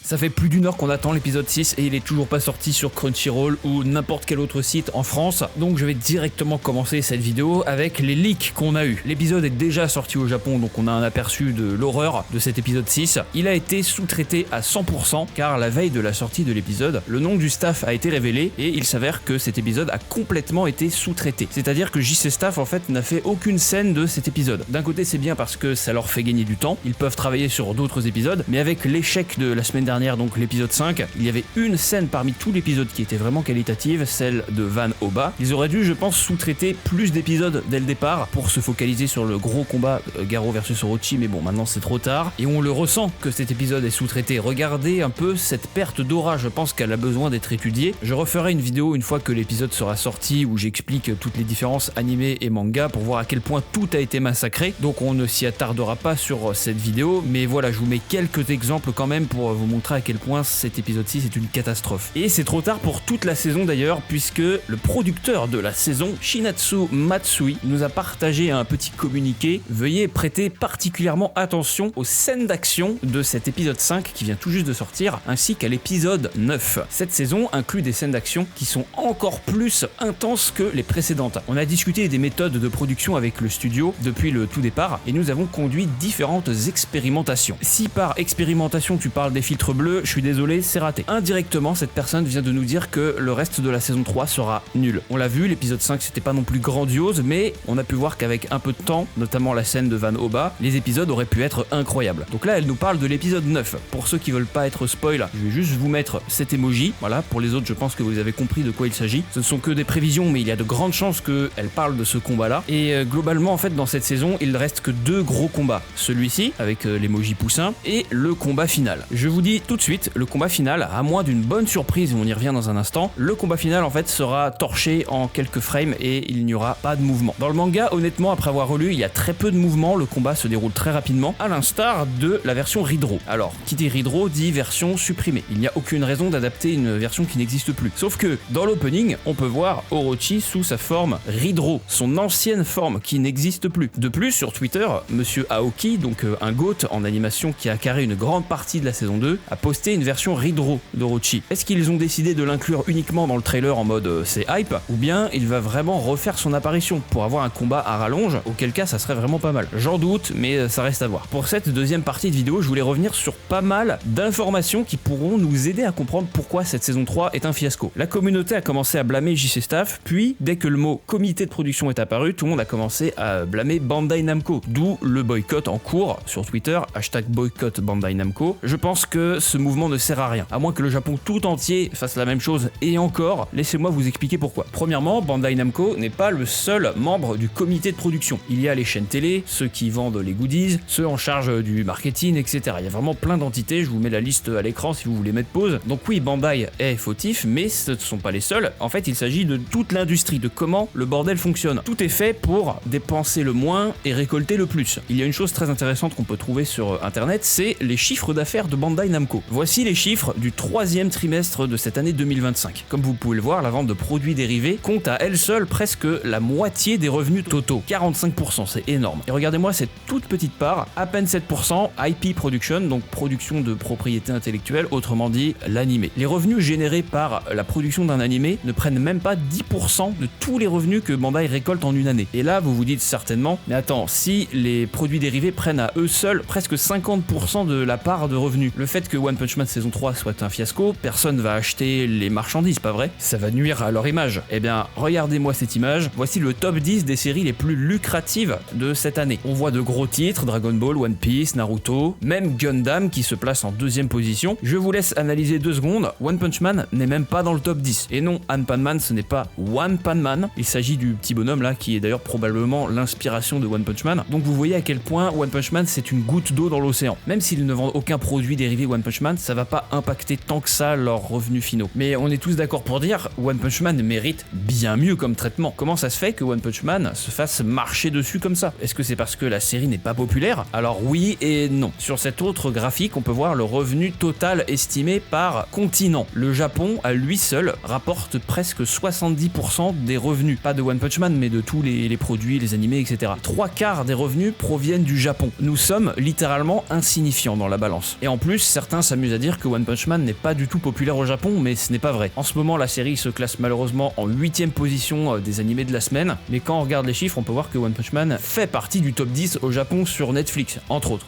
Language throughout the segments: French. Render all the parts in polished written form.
Ça fait plus d'1 heure qu'on attend l'épisode 6 et il est toujours pas sorti sur Crunchyroll ou n'importe quel autre site en France, donc je vais directement commencer cette vidéo avec les leaks qu'on a eu. L'épisode est déjà sorti au Japon, donc on a un aperçu de l'horreur de cet épisode 6. Il a été sous-traité à 100% car la veille de la sortie de l'épisode, le nom du staff a été révélé et il s'avère que cet épisode a complètement été sous-traité. C'est-à-dire que JC Staff en fait n'a fait aucune scène de cet épisode. D'un côté c'est bien parce que ça leur fait gagner du temps, ils peuvent travailler sur d'autres épisodes, mais avec l'échec de la semaine dernière, donc l'épisode 5, il y avait une scène parmi tout l'épisode qui était vraiment qualitative, celle de Van Oba. Ils auraient dû, je pense, sous-traiter plus d'épisodes dès le départ pour se focaliser sur le gros combat Garou versus Orochi, mais bon, maintenant c'est trop tard et on le ressent que cet épisode est sous-traité. Regardez un peu cette perte d'aura, je pense qu'elle a besoin d'être étudiée. Je referai une vidéo une fois que l'épisode sera sorti où j'explique toutes les différences animé et manga pour voir à quel point tout a été massacré, donc on ne s'y attardera pas sur cette vidéo, mais voilà, je vous mets quelques exemples quand même pour vous montrer à quel point cet épisode 6 est une catastrophe. Et c'est trop tard pour toute la saison d'ailleurs, puisque le producteur de la saison, Shinatsu Matsui, nous a partagé un petit communiqué. Veuillez prêter particulièrement attention aux scènes d'action de cet épisode 5 qui vient tout juste de sortir, ainsi qu'à l'épisode 9. Cette saison inclut des scènes d'action qui sont encore plus intenses que les précédentes. On a discuté des méthodes de production avec le studio depuis le tout départ, et nous avons conduit différentes expérimentations. Si par expérimentation tu parles des filtres bleus, je suis désolé, c'est raté. Indirectement, cette personne vient de nous dire que le reste de la saison 3 sera nul. On l'a vu, l'épisode 5 c'était pas non plus grandiose, mais on a pu voir qu'avec un peu de temps, notamment la scène de Van Oba, les épisodes auraient pu être incroyables. Donc là, elle nous parle de l'épisode 9. Pour ceux qui veulent pas être spoil, je vais juste vous mettre cet emoji. Voilà, pour les autres, je pense que vous avez compris de quoi il s'agit. Ce ne sont que des prévisions, mais il y a de grandes chances qu'elle parle de ce combat-là. Et globalement, en fait, dans cette saison, il ne reste que 2 gros combats. Celui-ci, avec l'emoji poussin, et le combat final. Je vous dis tout de suite, le combat final, à moins d'une bonne surprise, on y revient dans un instant, le combat final en fait sera torché en quelques frames et il n'y aura pas de mouvement. Dans le manga, honnêtement, après avoir relu, il y a très peu de mouvement, le combat se déroule très rapidement, à l'instar de la version Ridro. Alors, qui dit Ridro dit version supprimée. Il n'y a aucune raison d'adapter une version qui n'existe plus. Sauf que, dans l'opening, on peut voir Orochi sous sa forme Ridro, son ancienne forme qui n'existe plus. De plus, sur Twitter, Monsieur Aoki, donc un GOAT en animation qui a carré une grande partie de la saison 2, a posté une version Ridro d'Orochi. Est-ce qu'ils ont décidé de l'inclure uniquement dans le trailer en mode c'est hype, ou bien il va vraiment refaire son apparition pour avoir un combat à rallonge, auquel cas ça serait vraiment pas mal. J'en doute, mais ça reste à voir. Pour cette deuxième partie de vidéo, je voulais revenir sur pas mal d'informations qui pourront nous aider à comprendre pourquoi cette saison 3 est un fiasco. La communauté a commencé à blâmer JC Staff, puis dès que le mot comité de production est apparu, tout le monde a commencé à blâmer Bandai Namco, d'où le boycott en cours sur Twitter, #boycott Bandai Namco. Je pense que ce mouvement ne sert à rien, à moins que le Japon tout entier fasse la même chose, et encore, laissez-moi vous expliquer pourquoi. Premièrement, Bandai Namco n'est pas le seul membre du comité de production. Il y a les chaînes télé, ceux qui vendent les goodies, ceux en charge du marketing, etc. Il y a vraiment plein d'entités, je vous mets la liste à l'écran si vous voulez mettre pause. Donc oui, Bandai est fautif, mais ce ne sont pas les seuls. En fait, il s'agit de toute l'industrie, de comment le bordel fonctionne. Tout est fait pour dépenser le moins et récolter le plus. Il y a une chose très intéressante qu'on peut trouver sur internet, c'est les chiffres d'affaires de Bandai Namco. Voici les chiffres du 3e trimestre de cette année 2025. Comme vous pouvez le voir, la vente de produits dérivés compte à elle seule presque la moitié des revenus totaux. 45%, c'est énorme. Et regardez-moi cette toute petite part, à peine 7% IP Production, donc production de propriété intellectuelle, autrement dit l'animé. Les revenus générés par la production d'un animé ne prennent même pas 10% de tous les revenus que Bandai récolte en une année. Et là, vous vous dites certainement, mais attends, si les produits dérivés prennent à eux seuls presque 50% de la part de revenus, le fait que One Punch Man saison 3 soit un fiasco, personne va acheter les marchandises, pas vrai? Ça va nuire à leur image. Eh bien, regardez-moi cette image, voici le top 10 des séries les plus lucratives de cette année. On voit de gros titres, Dragon Ball, One Piece, Naruto, même Gundam qui se place en 2e position. Je vous laisse analyser 2 secondes, One Punch Man n'est même pas dans le top 10. Et non, Ant Man ce n'est pas One Pan Man, il s'agit du petit bonhomme là qui est d'ailleurs probablement l'inspiration de One Punch Man. Donc vous voyez à quel point One Punch Man c'est une goutte d'eau dans l'océan. Même s'ils ne vendent aucun produit dérivé One Punch Man, ça va pas impacter tant que ça leurs revenus finaux. Mais on est tous d'accord pour dire, One Punch Man mérite bien mieux comme traitement. Comment ça se fait que One Punch Man se fasse marcher dessus comme ça? Est-ce que c'est parce que la série n'est pas populaire? Alors oui et non. Sur cet autre graphique, on peut voir le revenu total estimé par continent. Le Japon, à lui seul, rapporte presque 70% des revenus. Pas de One Punch Man, mais de tous les produits, les animés, etc. 3/4 des revenus proviennent du Japon. Nous sommes littéralement insignifiants dans la balance. Et en plus, certains Certains s'amusent à dire que One Punch Man n'est pas du tout populaire au Japon, mais ce n'est pas vrai. En ce moment, la série se classe malheureusement en 8ème position des animés de la semaine, mais quand on regarde les chiffres, on peut voir que One Punch Man fait partie du top 10 au Japon sur Netflix, entre autres.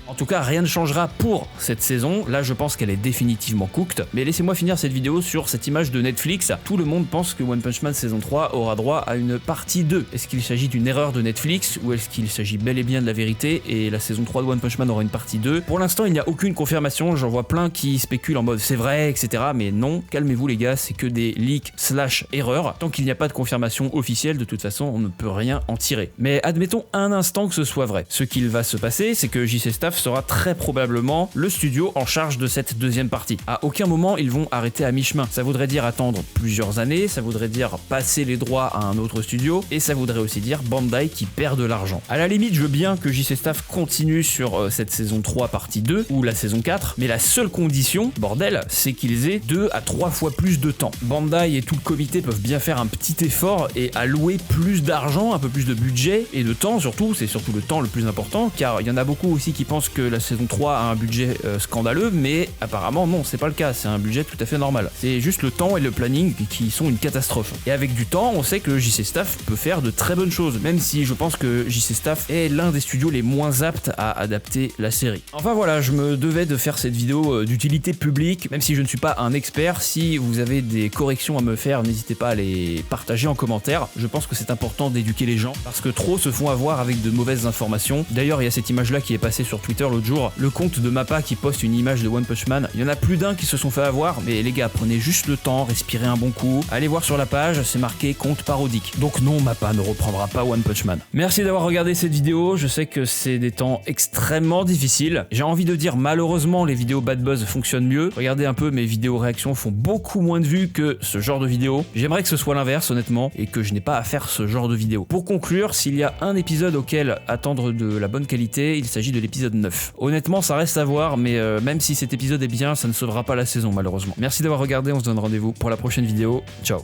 En tout cas, rien ne changera pour cette saison, là je pense qu'elle est définitivement cooked, mais laissez-moi finir cette vidéo sur cette image de Netflix. Tout le monde pense que One Punch Man saison 3 aura droit à une partie 2. Est-ce qu'il s'agit d'une erreur de Netflix ou est-ce qu'il s'agit bel et bien de la vérité et la saison 3 de One Punch Man aura une partie 2? Pour l'instant, il n'y a aucune confirmation, j'en vois plein qui spéculent en mode c'est vrai, etc. Mais non, calmez-vous les gars, c'est que des leaks / erreurs. Tant qu'il n'y a pas de confirmation officielle, de toute façon, on ne peut rien en tirer. Mais admettons un instant que ce soit vrai. Ce qu'il va se passer, c'est que JC Staff sera très probablement le studio en charge de cette deuxième partie. À aucun moment ils vont arrêter à mi-chemin. Ça voudrait dire attendre plusieurs années, ça voudrait dire passer les droits à un autre studio, et ça voudrait aussi dire Bandai qui perd de l'argent. À la limite, je veux bien que JC Staff continue sur cette saison 3 partie 2 ou la saison 4, mais la seule condition, bordel, c'est qu'ils aient 2 à 3 fois plus de temps. Bandai et tout le comité peuvent bien faire un petit effort et allouer plus d'argent, un peu plus de budget et de temps surtout, c'est surtout le temps le plus important, car il y en a beaucoup aussi qui pensent que la saison 3 a un budget scandaleux, mais apparemment non, c'est pas le cas, c'est un budget tout à fait normal. C'est juste le temps et le planning qui sont une catastrophe. Et avec du temps, on sait que JC Staff peut faire de très bonnes choses, même si je pense que JC Staff est l'un des studios les moins aptes à adapter la série. Enfin voilà, je me devais de faire cette vidéo d'utilité publique, même si je ne suis pas un expert. Si vous avez des corrections à me faire, n'hésitez pas à les partager en commentaire. Je pense que c'est important d'éduquer les gens, parce que trop se font avoir avec de mauvaises informations. D'ailleurs, il y a cette image là qui est passée sur Twitter l'autre jour, le compte de Mappa qui poste une image de One Punch Man. Il y en a plus d'un qui se sont fait avoir, mais les gars, prenez juste le temps, respirez un bon coup, allez voir sur la page, c'est marqué compte parodique. Donc non, Mappa ne reprendra pas One Punch Man. Merci d'avoir regardé cette vidéo, je sais que c'est des temps extrêmement difficiles. J'ai envie de dire malheureusement les vidéos Bad Buzz fonctionnent mieux. Regardez un peu, mes vidéos réactions font beaucoup moins de vues que ce genre de vidéo. J'aimerais que ce soit l'inverse honnêtement, et que je n'ai pas à faire ce genre de vidéo. Pour conclure, s'il y a un épisode auquel attendre de la bonne qualité, il s'agit de l'épisode 9. Honnêtement, ça reste à voir, mais même si cet épisode est bien, ça ne sauvera pas la saison malheureusement. Merci d'avoir regardé, on se donne rendez-vous pour la prochaine vidéo. Ciao.